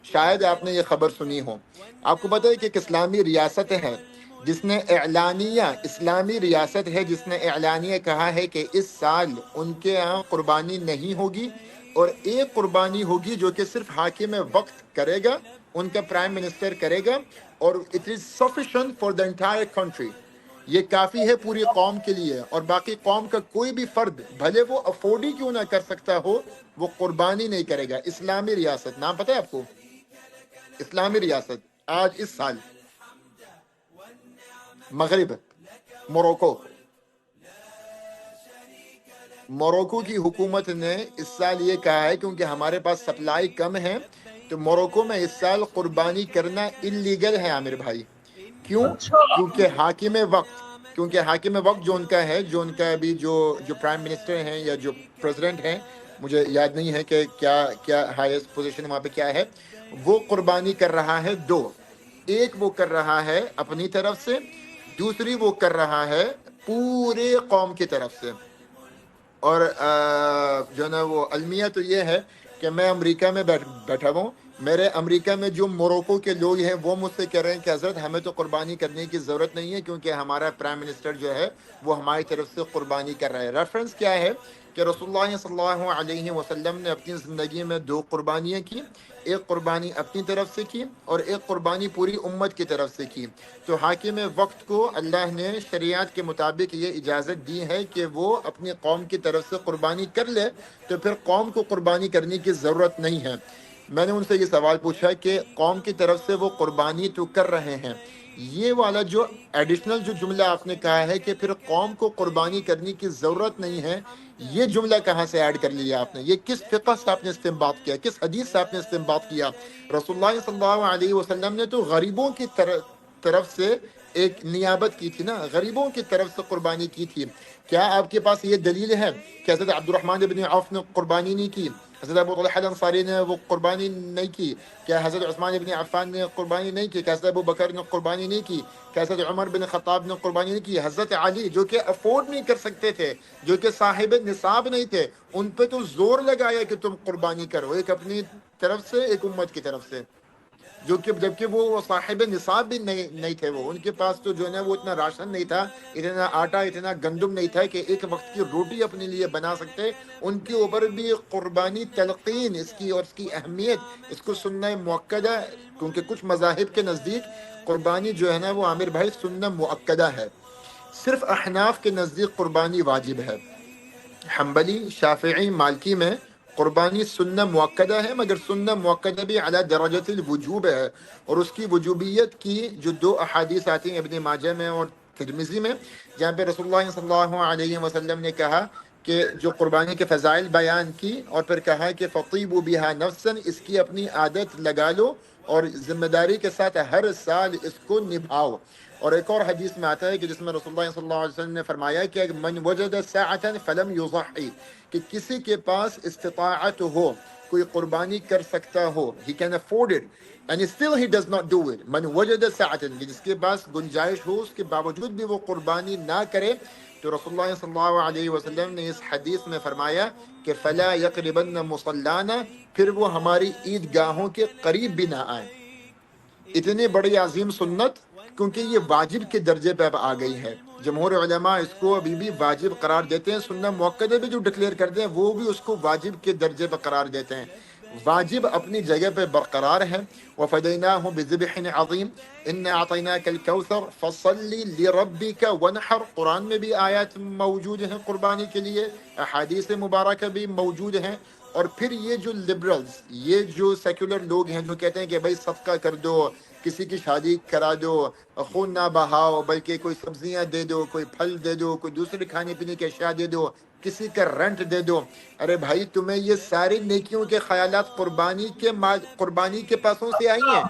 شاید آپ نے یہ خبر سنی ہو. آپ کو پتہ ہے کہ ایک اسلامی ریاست ہے جس نے اعلانیہ، اسلامی ریاست ہے جس نے اعلانیہ کہا ہے کہ اس سال ان کے یہاں قربانی نہیں ہوگی، اور ایک قربانی ہوگی جو کہ صرف حاکم وقت کرے گا، ان کا پرائم منسٹر کرے گا، اور it is sufficient for the entire country. یہ کافی ہے پوری قوم کے لیے، اور باقی قوم کا کوئی بھی فرد بھلے وہ افورڈ ہی کیوں نہ کر سکتا ہو، وہ قربانی نہیں کرے گا. اسلامی ریاست، نام پتہ ہے آپ کو؟ اسلامی ریاست آج اس سال مغرب، موروکو، موروکو کی حکومت نے اس سال یہ کہا ہے کیونکہ ہمارے پاس سپلائی کم ہے، تو موروکو میں اس سال قربانی کرنا انلیگل ہے عامر بھائی. کیوں؟ اچھا کیونکہ حاکم وقت جو ان کا ہے، جو ان کا ابھی جو پرائم منسٹر ہیں یا جو پریزیڈنٹ ہیں، مجھے یاد نہیں ہے کہ کیا ہائیسٹ پوزیشن وہاں پہ کیا ہے، وہ قربانی کر رہا ہے دو. ایک وہ کر رہا ہے اپنی طرف سے، دوسری وہ کر رہا ہے پورے قوم کی طرف سے. اور جو ہے نا وہ المیہ تو یہ ہے کہ میں امریکہ میں بیٹھا ہوں، میرے امریکہ میں جو موروکو کے لوگ ہیں وہ مجھ سے کہہ رہے ہیں کہ حضرت ہمیں تو قربانی کرنے کی ضرورت نہیں ہے کیونکہ ہمارا پرائم منسٹر جو ہے وہ ہماری طرف سے قربانی کر رہا ہے. ریفرنس کیا ہے کہ رسول اللہ صلی اللہ علیہ وسلم نے اپنی زندگی میں دو قربانیاں کی، ایک قربانی اپنی طرف سے کی اور ایک قربانی پوری امت کی طرف سے کی. تو حاکم وقت کو اللہ نے شریعت کے مطابق یہ اجازت دی ہے کہ وہ اپنی قوم کی طرف سے قربانی کر لے، تو پھر قوم کو قربانی کرنے کی ضرورت نہیں ہے. میں نے ان سے یہ سوال پوچھا کہ قوم کی طرف سے وہ قربانی تو کر رہے ہیں، یہ والا جو ایڈیشنل جو جملہ آپ نے کہا ہے کہ پھر قوم کو قربانی کرنے کی ضرورت نہیں ہے، یہ جملہ کہاں سے ایڈ کر لیا آپ نے؟ یہ کس فقہ سے آپ نے استنباط کیا، کس حدیث سے آپ نے استنباط کیا؟ رسول اللہ صلی اللہ علیہ وسلم نے تو غریبوں کی طرف سے ایک نیابت کی تھی نا، غریبوں کی طرف سے قربانی کی تھی. کیا آپ کے پاس یہ دلیل ہے کہ حضرت عبد الرحمن بن عوف نے قربانی نہیں کی، حضرت ابو طلحہ الانصاری نے وہ قربانی نہیں کی، کیا حضرت عثمان بن عفان نے قربانی نہیں کی، کیا حضرت ابو بکر نے قربانی نہیں کی، کیا حضرت عمر بن خطاب نے قربانی نہیں کی؟ حضرت علی جو کہ افورڈ نہیں کر سکتے تھے، جو کہ صاحب نصاب نہیں تھے، ان پہ تو زور لگایا کہ تم قربانی کرو، ایک اپنی طرف سے ایک امت کی طرف سے، جو کہ جبکہ وہ صاحب نصاب بھی نہیں تھے، وہ ان کے پاس تو جو ہے نا وہ اتنا راشن نہیں تھا، اتنا آٹا اتنا گندم نہیں تھا کہ ایک وقت کی روٹی اپنے لیے بنا سکتے. ان کے اوپر بھی قربانی تلقین اس کی اور اس کی اہمیت، اس کو سننا مؤکدہ، کیونکہ کچھ مذاہب کے نزدیک قربانی جو ہے نا وہ عامر بھائی سننا مؤکدہ ہے. صرف احناف کے نزدیک قربانی واجب ہے. حنبلی، شافعی، مالکی میں قربانی سنہ مؤکدہ ہے، مگر سنہ مؤکدہ بھی علی درجۃ الوجوب ہے. اور اس کی وجوبیت کی جو دو احادیث آتی ہیں ابن ماجہ میں اور ترمذی میں، جہاں پہ رسول اللہ صلی اللہ علیہ وسلم نے کہا کہ جو قربانی کے فضائل بیان کی، اور پھر کہا کہ فطیبوا بها نفسا، اس کی اپنی عادت لگا لو اور ذمہ داری کے ساتھ ہر سال اس کو نبھاؤ. اور ایک اور حدیث میں آتا ہے کہ جس میں رسول اللہ صلی اللہ علیہ وسلم نے فرمایا کہ من وجد ساعة فلم يضحي، کہ کسی کے پاس استطاعت ہو، کوئی قربانی کر سکتا ہو، he can afford it and still he does not do it. من وجد ساعة، کہ جس کے پاس گنجائش ہو اس کے باوجود بھی وہ قربانی نہ کرے، تو رسول اللہ صلی اللہ علیہ وسلم نے اس حدیث میں فرمایا کہ فلا يقربن مصلانا، پھر وہ ہماری عید گاہوں کے قریب بھی نہ آئے. اتنی بڑی عظیم سنت، کیونکہ یہ واجب کے درجے پہ اب آ گئی ہے. جمہور علماء اس کو ابھی بھی واجب قرار دیتے ہیں، سنہ مؤکدہ بھی جو ڈکلیئر کرتے ہیں وہ بھی اس کو واجب کے درجے پہ قرار دیتے ہیں. واجب اپنی جگہ پہ برقرار ہے. وَفَدَيْنَاهُ بِذِبْحٍ عَظِيمٍ إِنَّا أَعْطَيْنَاكَ الْكَوْثَرَ فَصَلِّ لِرَبِّكَ وَانْحَرْ. قرآن میں بھی آیات موجود ہیں قربانی کے لیے، احادیث مبارکہ بھی موجود ہیں. اور پھر یہ جو لبرلز، یہ جو سیکولر لوگ ہیں جو کہتے ہیں کہ بھائی صدقہ کر دو، کسی کی شادی کرا دو، خون نہ بہاؤ بلکہ کوئی سبزیاں دے دو، کوئی پھل دے دو، کوئی دوسری کھانے پینے کی اشیاء دے دو، کسی کا رنٹ دے دو. ارے بھائی تمہیں یہ ساری نیکیوں کے خیالات قربانی کے پیسوں سے آئی ہیں؟